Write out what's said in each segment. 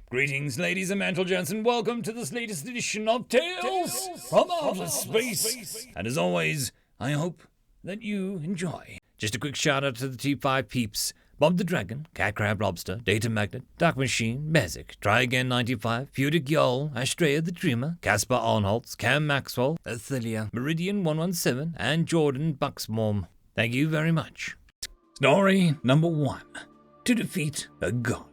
Greetings, ladies and gents, and welcome to this latest edition of Tales from Outer Space. And as always, I hope that you enjoy. Just a quick shout out to the T5 peeps: Bob the Dragon, Crab Lobster, Datamagnet, DuckMachine, Mezec, Try Again 95, Feudic Jarl, Astraya the Dreamer, Casper Arnholtz, Maxwell, Ithilia, Meridian 117, and Jordan Buxbaum. Thank you very much. Story number 1: To Defeat a God.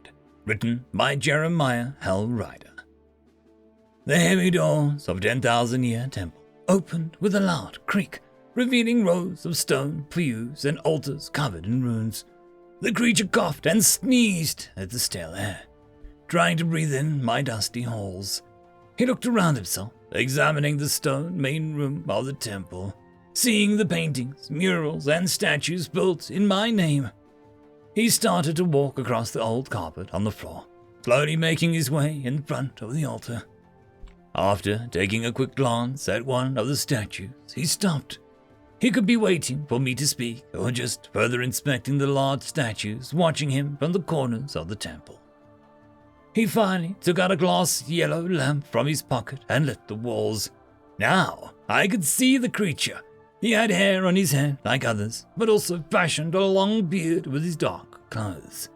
Written by Jeremiah Hellrider. The heavy doors of 10,000-year temple opened with a loud creak, revealing rows of stone pews and altars covered in runes. The creature coughed and sneezed at the stale air, trying to breathe in my dusty halls. He looked around himself, examining the stone main room of the temple, seeing the paintings, murals, and statues built in my name. He started to walk across the old carpet on the floor, slowly making his way in front of the altar. After taking a quick glance at one of the statues, he stopped. He could be waiting for me to speak, or just further inspecting the large statues watching him from the corners of the temple. He finally took out a glass yellow lamp from his pocket and lit the walls. Now I could see the creature. He had hair on his head like others, but also fashioned a long beard with his dark clothes.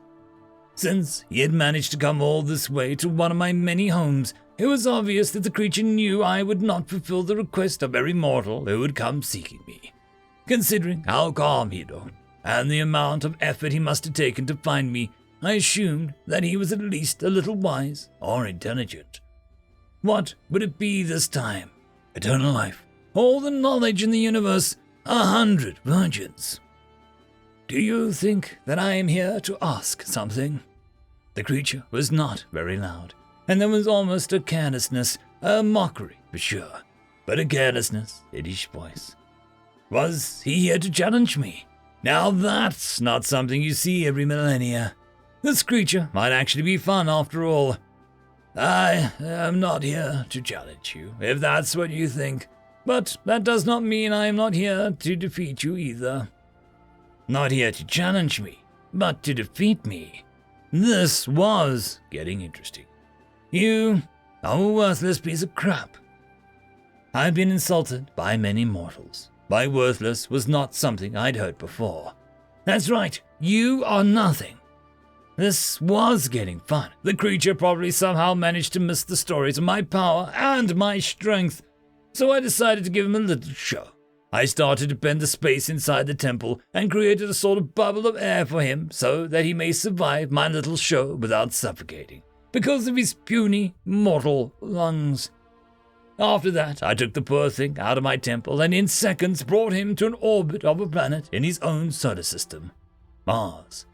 Since he had managed to come all this way to one of my many homes, it was obvious that the creature knew I would not fulfill the request of every mortal who would come seeking me. Considering how calm he looked, and the amount of effort he must have taken to find me, I assumed that he was at least a little wise or intelligent. What would it be this time? Eternal life? All the knowledge in the universe, 100 virgins. Do you think that I am here to ask something? The creature was not very loud, and there was almost a carelessness, a mockery for sure, but a carelessness in his voice. Was he here to challenge me? Now that's not something you see every millennia. This creature might actually be fun after all. I am not here to challenge you, if that's what you think. But that does not mean I am not here to defeat you either. Not here to challenge me, but to defeat me. This was getting interesting. You are a worthless piece of crap. I've been insulted by many mortals. By worthless was not something I'd heard before. That's right, you are nothing. This was getting fun. The creature probably somehow managed to miss the stories of my power and my strength. So I decided to give him a little show. I started to bend the space inside the temple and created a sort of bubble of air for him so that he may survive my little show without suffocating, because of his puny, mortal lungs. After that, I took the poor thing out of my temple and in seconds brought him to an orbit of a planet in his own solar system, Mars.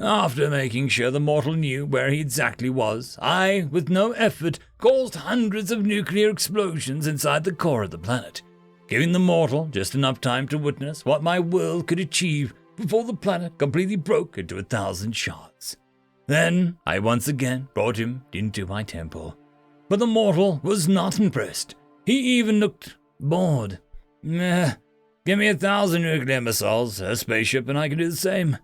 After making sure the mortal knew where he exactly was, I, with no effort, caused hundreds of nuclear explosions inside the core of the planet, giving the mortal just enough time to witness what my will could achieve before the planet completely broke into 1,000 shards. Then I once again brought him into my temple. But the mortal was not impressed. He even looked bored. Give me 1,000 nuclear missiles, a spaceship, and I can do the same.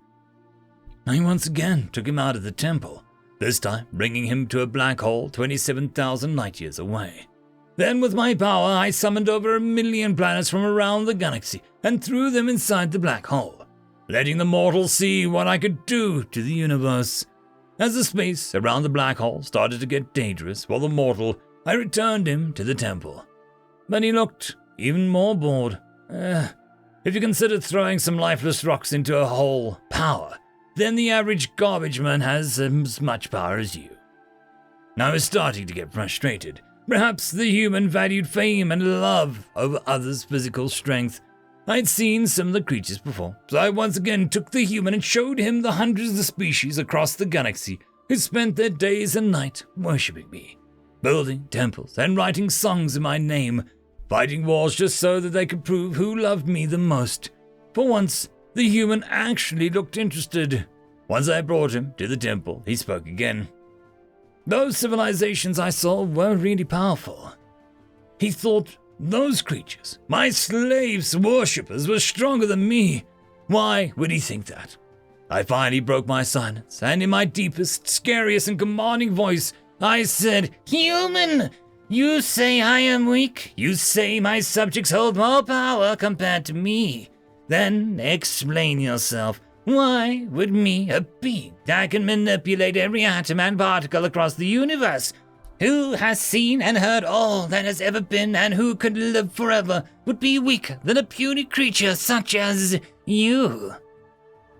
I once again took him out of the temple, this time bringing him to a black hole 27,000 light-years away. Then with my power, I summoned over 1 million planets from around the galaxy and threw them inside the black hole, letting the mortal see what I could do to the universe. As the space around the black hole started to get dangerous for the mortal, I returned him to the temple. But he looked even more bored. If you consider throwing some lifeless rocks into a hole power, then the average garbage man has as much power as you. I was starting to get frustrated. Perhaps the human valued fame and love over others' physical strength. I'd seen similar creatures before, so I once again took the human and showed him the hundreds of species across the galaxy who spent their days and night worshipping me, building temples and writing songs in my name, fighting wars just so that they could prove who loved me the most. For once, the human actually looked interested. Once I brought him to the temple, he spoke again. Those civilizations I saw were really powerful. He thought those creatures, my slaves, worshippers, were stronger than me. Why would he think that? I finally broke my silence, and in my deepest, scariest, and commanding voice, I said, human! You say I am weak. You say my subjects hold more power compared to me. Then explain yourself. Why would me, a being that can manipulate every atom and particle across the universe, who has seen and heard all that has ever been and who could live forever, would be weaker than a puny creature such as you?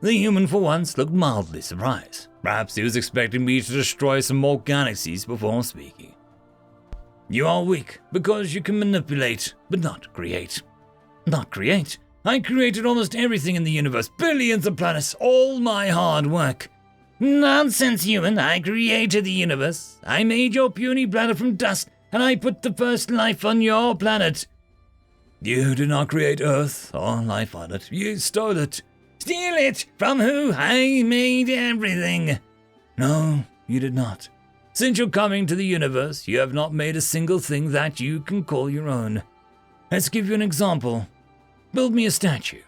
The human for once looked mildly surprised. Perhaps he was expecting me to destroy some more galaxies before speaking. You are weak because you can manipulate, but not create. Not create? I created almost everything in the universe, billions of planets, all my hard work. Nonsense, human. I created the universe. I made your puny planet from dust, and I put the first life on your planet. You did not create Earth or life on it. You stole it. Steal it? From who? I made everything. No, you did not. Since your coming to the universe, you have not made a single thing that you can call your own. Let's give you an example. Build me a statue.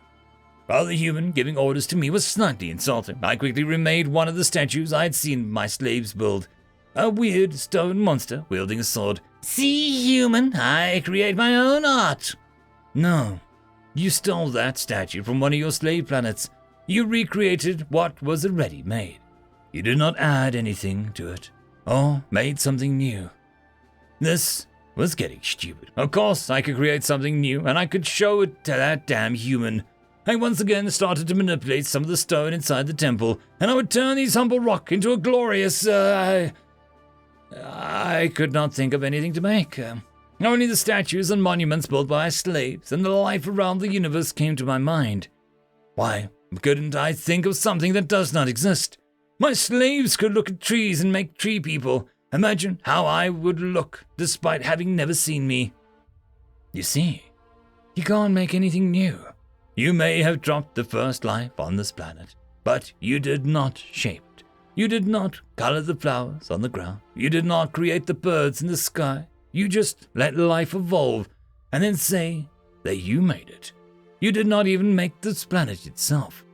While the human giving orders to me was slightly insulting, I quickly remade one of the statues I had seen my slaves build. A weird stone monster wielding a sword. See, human, I create my own art. No, you stole that statue from one of your slave planets. You recreated what was already made. You did not add anything to it, or made something new. This was getting stupid. Of course, I could create something new, and I could show it to that damn human. I once again started to manipulate some of the stone inside the temple, and I would turn these humble rock into a glorious, I could not think of anything to make. Only the statues and monuments built by slaves and the life around the universe came to my mind. Why couldn't I think of something that does not exist? My slaves could look at trees and make tree people. Imagine how I would look despite having never seen me. You see, you can't make anything new. You may have dropped the first life on this planet, but you did not shape it. You did not color the flowers on the ground. You did not create the birds in the sky. You just let life evolve and then say that you made it. You did not even make this planet itself.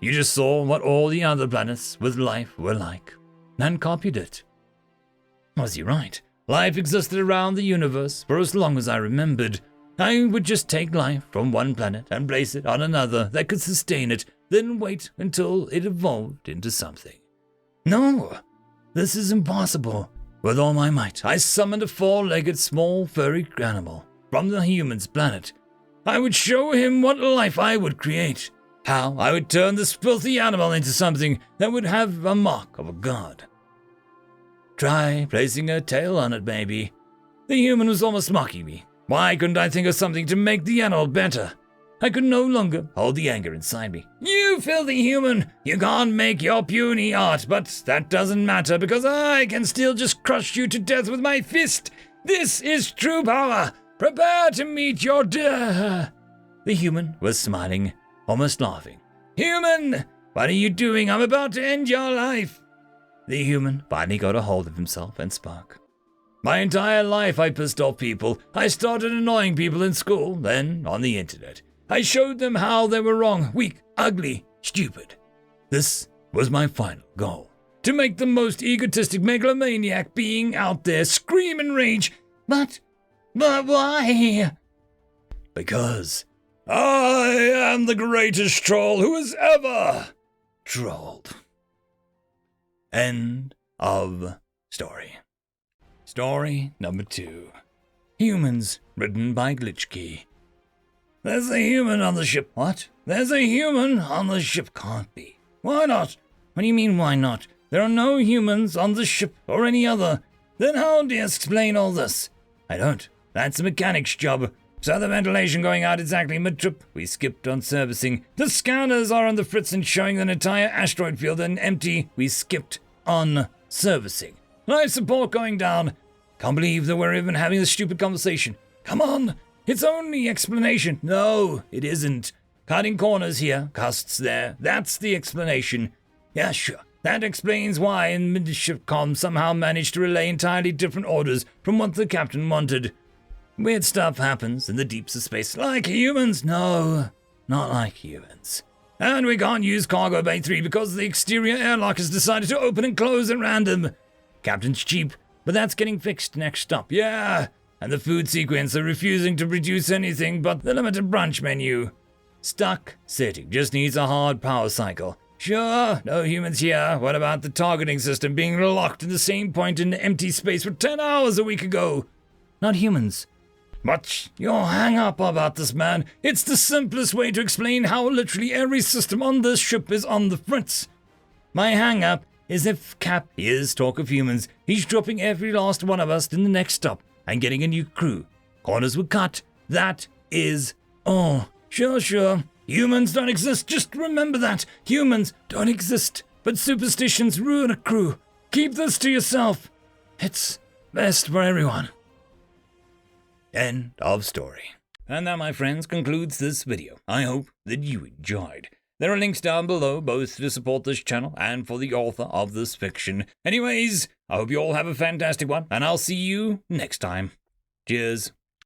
You just saw what all the other planets with life were like and copied it. Was he right? Life existed around the universe for as long as I remembered. I would just take life from one planet and place it on another that could sustain it, then wait until it evolved into something. No, this is impossible. With all my might, I summoned a four-legged small furry animal from the human's planet. I would show him what life I would create, how I would turn this filthy animal into something that would have a mark of a god. Try placing a tail on it, maybe. The human was almost mocking me. Why couldn't I think of something to make the animal better? I could no longer hold the anger inside me. You filthy human! You can't make your puny art, but that doesn't matter because I can still just crush you to death with my fist. This is true power. Prepare to meet your death. The human was smiling, almost laughing. Human! What are you doing? I'm about to end your life. The human finally got a hold of himself and spoke. My entire life I pissed off people. I started annoying people in school, then on the internet. I showed them how they were wrong, weak, ugly, stupid. This was my final goal. To make the most egotistic megalomaniac being out there scream and rage. But why? Because I am the greatest troll who has ever trolled. End of story. Story number 2. Humans, written by Glitchkey. There's a human on the ship. What? There's a human on the ship. Can't be. Why not? What do you mean, why not? There are no humans on the ship or any other. Then how do you explain all this? I don't. That's a mechanic's job. So the ventilation going out exactly mid-trip. We skipped on servicing. The scanners are on the fritz and showing the entire asteroid field and empty. We skipped on servicing. Life support going down. Can't believe that we're even having this stupid conversation. Come on. It's only explanation. No, it isn't. Cutting corners here, costs there. That's the explanation. Yeah, sure. That explains why in midship comm somehow managed to relay entirely different orders from what the captain wanted. Weird stuff happens in the deeps of space. Like humans? No, not like humans. And we can't use cargo bay 3 because the exterior airlock has decided to open and close at random. Captain's cheap. But that's getting fixed next up, yeah! And the food sequence are refusing to produce anything but the limited brunch menu. Stuck sitting, just needs a hard power cycle. Sure, no humans here. What about the targeting system being locked in the same point in empty space for 10 hours a week ago? Not humans. What's your hang-up about this, man? It's the simplest way to explain how literally every system on this ship is on the fritz. My hang-up is if Cap is talk of humans, he's dropping every last one of us in the next stop and getting a new crew. Corners were cut. That is all. Sure. Humans don't exist. Just remember that. Humans don't exist. But superstitions ruin a crew. Keep this to yourself. It's best for everyone. End of story. And that, my friends, concludes this video. I hope that you enjoyed. There are links down below, both to support this channel and for the author of this fiction. Anyways, I hope you all have a fantastic one, and I'll see you next time. Cheers.